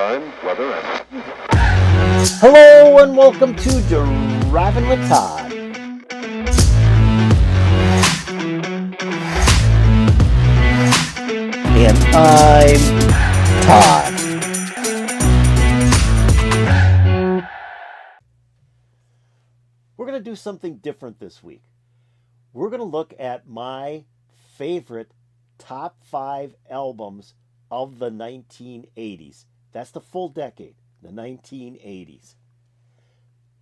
time, weather, and... Hello and welcome to Driving with Todd. And I'm Todd. We're going to do something different this week. We're going to look at my favorite top 5 albums of the 1980s. That's the full decade, the 1980s.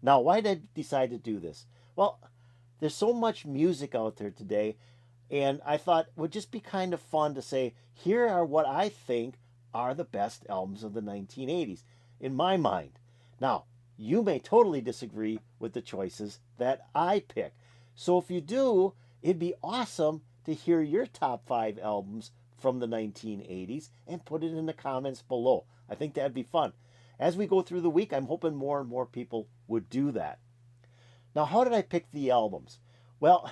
Now, why did I decide to do this? Well, there's so much music out there today, and I thought it would just be kind of fun to say, here are what I think are the best albums of the 1980s, in my mind. Now, you may totally disagree with the choices that I pick. So if you do, it'd be awesome to hear your top 5 albums from the 1980s and put it in the comments below. I think that'd be fun. As we go through the week, I'm hoping more and more people would do that. Now, how did I pick the albums? Well,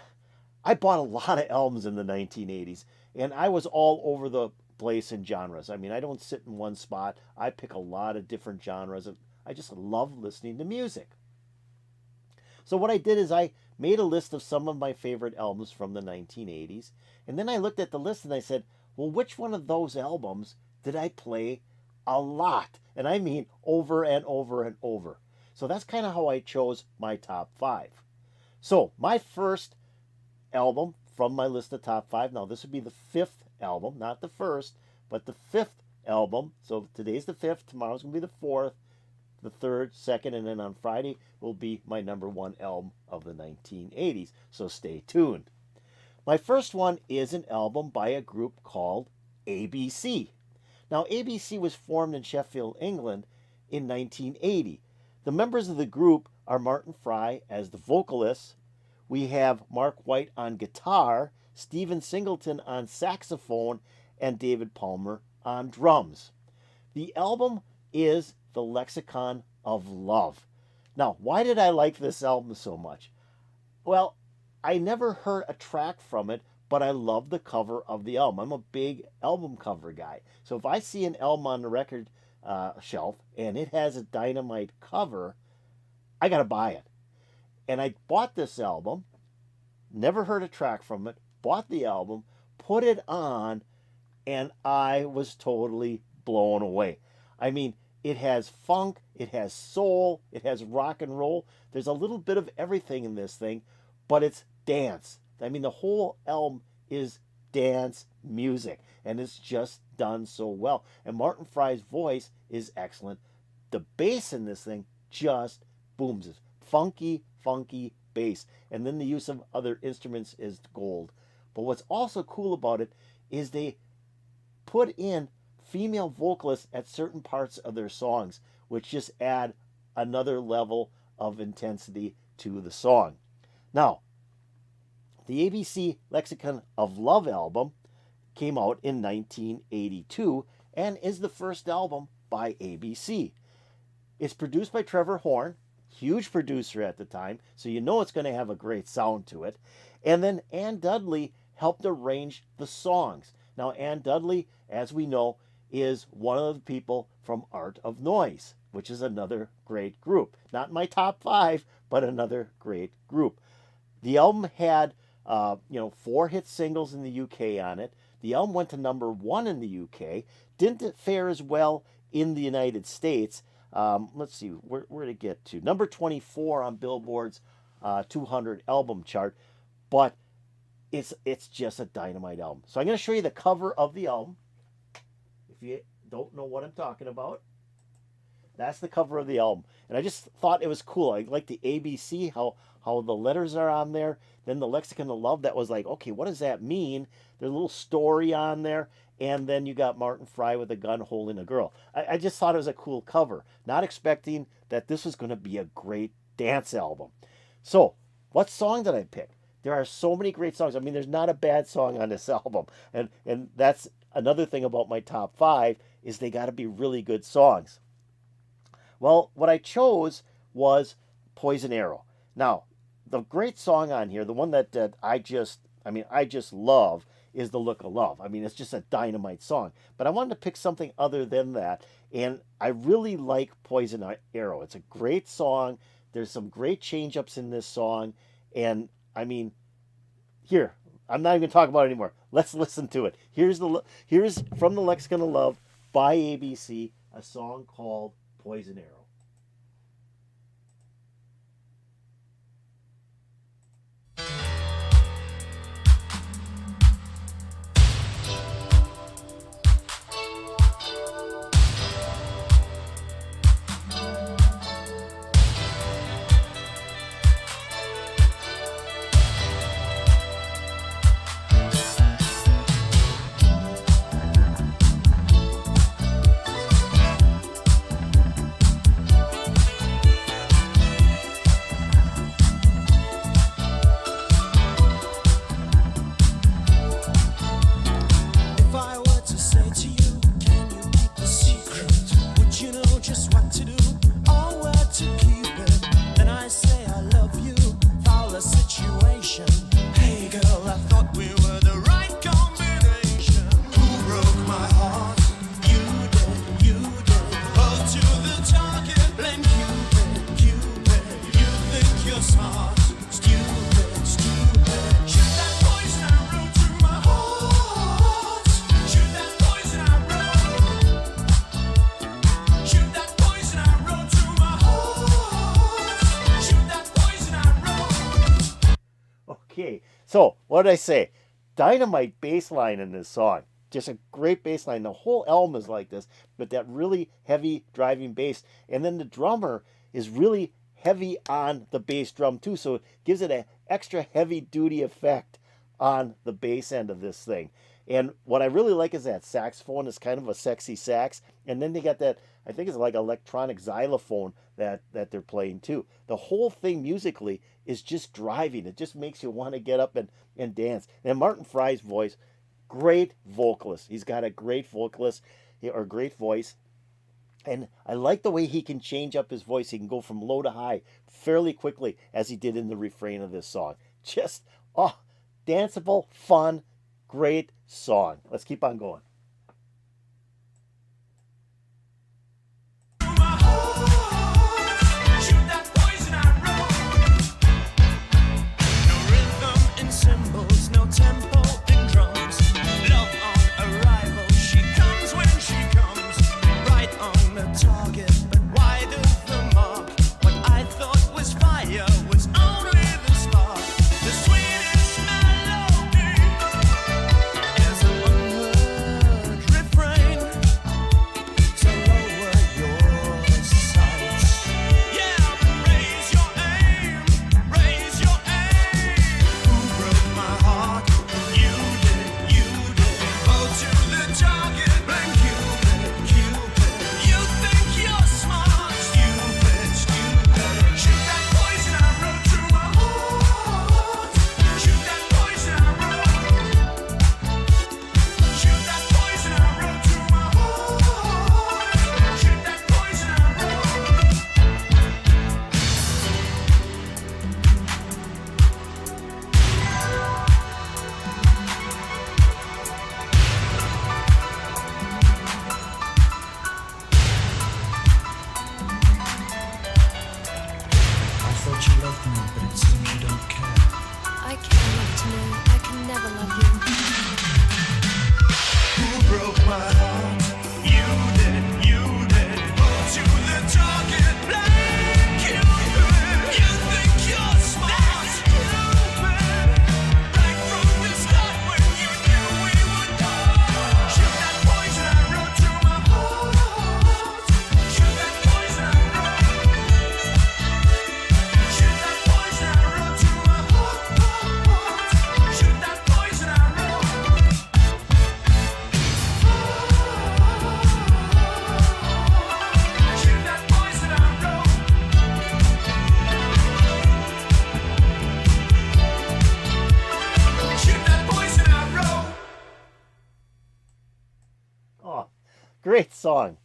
I bought a lot of albums in the 1980s, and I was all over the place in genres. I mean, I don't sit in one spot. I pick a lot of different genres, and I just love listening to music. So what I did is I made a list of some of my favorite albums from the 1980s, and then I looked at the list and I said, well, which one of those albums did I play a lot? And I mean over and over and over. So that's kind of how I chose my top 5. So my first album from my list of top 5, now this would be the 5th album, not the first, but the 5th album. So today's the 5th, tomorrow's going to be the 4th, the 3rd, 2nd, and then on Friday will be my number 1 album of the 1980s. So stay tuned. My first one is an album by a group called ABC. Now, ABC was formed in Sheffield, England in 1980. The members of the group are Martin Fry as the vocalist. We have Mark White on guitar, Stephen Singleton on saxophone, and David Palmer on drums. The album is the Lexicon of Love. Now, why did I like this album so much? Well, I never heard a track from it, but I love the cover of the album. I'm a big album cover guy. So if I see an album on the record shelf and it has a dynamite cover, I got to buy it. And I bought this album, never heard a track from it, bought the album, put it on, and I was totally blown away. I mean, it has funk, it has soul, it has rock and roll. There's a little bit of everything in this thing, but it's dance. I mean, the whole album is dance music, and it's just done so well. And Martin Fry's voice is excellent. The bass in this thing just booms. It's funky, funky bass. And then the use of other instruments is gold. But what's also cool about it is they put in female vocalists at certain parts of their songs, which just add another level of intensity to the song. Now, the ABC Lexicon of Love album came out in 1982 and is the first album by ABC. It's produced by Trevor Horn, huge producer at the time, so you know it's going to have a great sound to it. And then Anne Dudley helped arrange the songs. Now, Anne Dudley, as we know, is one of the people from Art of Noise, which is another great group. Not my top 5, but another great group. The album had 4 hit singles in the UK on it. The album went to number 1 in the UK. Didn't fare as well in the United States. Let's see, where did it get to? Number 24 on Billboard's 200 album chart. But it's just a dynamite album. So I'm going to show you the cover of the album. If you don't know what I'm talking about, that's the cover of the album. And I just thought it was cool. I like the ABC, how the letters are on there. Then the Lexicon of Love, that was like, okay, what does that mean? There's a little story on there. And then you got Martin Fry with a gun holding a girl. I just thought it was a cool cover. Not expecting that this was going to be a great dance album. So, what song did I pick? There are so many great songs. I mean, there's not a bad song on this album. And that's another thing about my top 5 is they got to be really good songs. Well, what I chose was Poison Arrow. Now, the great song on here, the one that I just love, is The Look of Love. I mean, it's just a dynamite song. But I wanted to pick something other than that. And I really like Poison Arrow. It's a great song. There's some great change ups in this song. And I mean, here, I'm not even going to talk about it anymore. Let's listen to it. Here's from the Lexicon of Love by ABC, a song called Poison Arrow. Okay, so what did I say? Dynamite bass line in this song. Just a great bass line. The whole album is like this, but that really heavy driving bass. And then the drummer is really heavy on the bass drum too, so it gives it an extra heavy duty effect on the bass end of this thing. And what I really like is that saxophone is kind of a sexy sax. And then they got that, I think it's like electronic xylophone that they're playing too. The whole thing musically is just driving. It just makes you want to get up and dance. And Martin Fry's voice, great vocalist. He's got a great vocalist or great voice. And I like the way he can change up his voice. He can go from low to high fairly quickly, as he did in the refrain of this song. Just, danceable, fun, great song. Let's keep on going.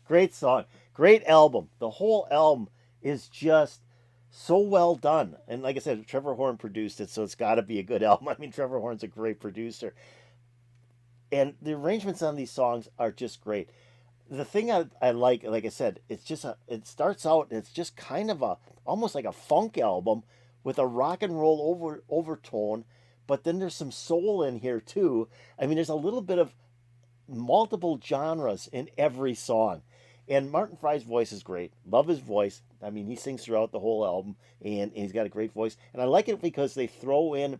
Great song, great album. The whole album is just so well done. And like I said, Trevor Horn produced it, so it's got to be a good album. I mean, Trevor Horn's a great producer. And the arrangements on these songs are just great. the thing I like I said, it's just it starts out, it's just kind of a almost like a funk album with a rock and roll overtone, but then there's some soul in here too. I mean, there's a little bit of multiple genres in every song. And Martin Fry's voice is great. Love his voice. I mean, he sings throughout the whole album, and he's got a great voice. And I like it because they throw in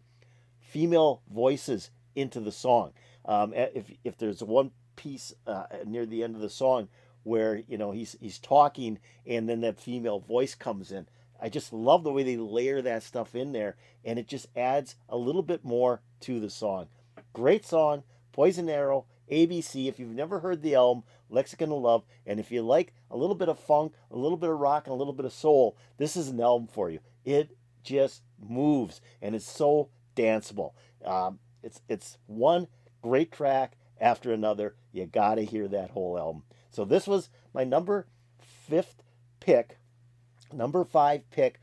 female voices into the song. If there's one piece near the end of the song where he's talking, and then that female voice comes in, I just love the way they layer that stuff in there, and it just adds a little bit more to the song. Great song, Poison Arrow, ABC. If you've never heard the album, Lexicon of Love, and if you like a little bit of funk, a little bit of rock, and a little bit of soul, this is an album for you. It just moves, and it's so danceable. It's one great track after another. You gotta hear that whole album. So this was my number five pick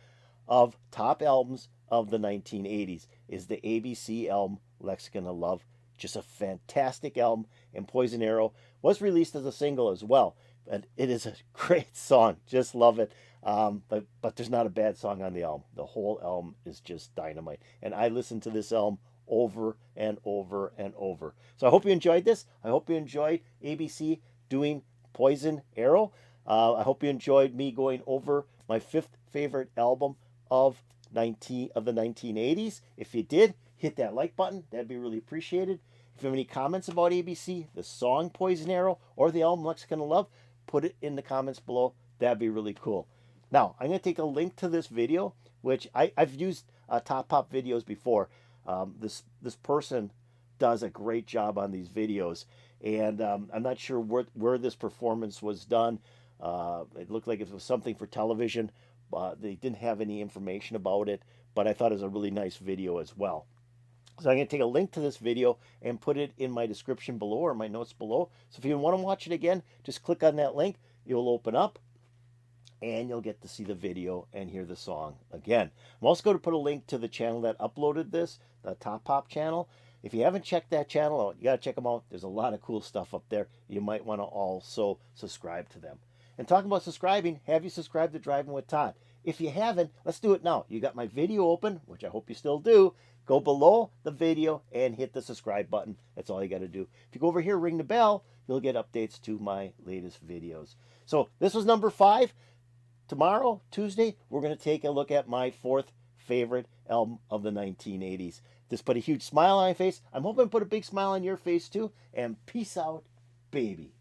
of top albums of the 1980s is the ABC album Lexicon of Love. Just a fantastic album, and Poison Arrow was released as a single as well. But it is a great song. Just love it. But there's not a bad song on the album. The whole album is just dynamite. And I listened to this album over and over and over. So I hope you enjoyed this. I hope you enjoyed ABC doing Poison Arrow. I hope you enjoyed me going over my fifth favorite album of the 1980s. If you did, hit that like button. That'd be really appreciated. If you have any comments about ABC, the song Poison Arrow, or the album Lexicon of Love, put it in the comments below. That'd be really cool. Now, I'm going to take a link to this video, which I've used Top Pop videos before. This person does a great job on these videos, and I'm not sure where this performance was done. It looked like it was something for television. They didn't have any information about it, but I thought it was a really nice video as well. So I'm going to take a link to this video and put it in my description below or my notes below. So if you want to watch it again, just click on that link. You'll open up and you'll get to see the video and hear the song again. I'm also going to put a link to the channel that uploaded this, the Top Pop channel. If you haven't checked that channel out, you got to check them out. There's a lot of cool stuff up there. You might want to also subscribe to them. And talking about subscribing, have you subscribed to Driving with Todd? If you haven't, let's do it now. You got my video open, which I hope you still do. Go below the video and hit the subscribe button. That's all you got to do. If you go over here, ring the bell, you'll get updates to my latest videos. So this was number 5. Tomorrow, Tuesday, we're going to take a look at my 4th favorite album of the 1980s. This put a huge smile on my face. I'm hoping to put a big smile on your face too. And peace out, baby.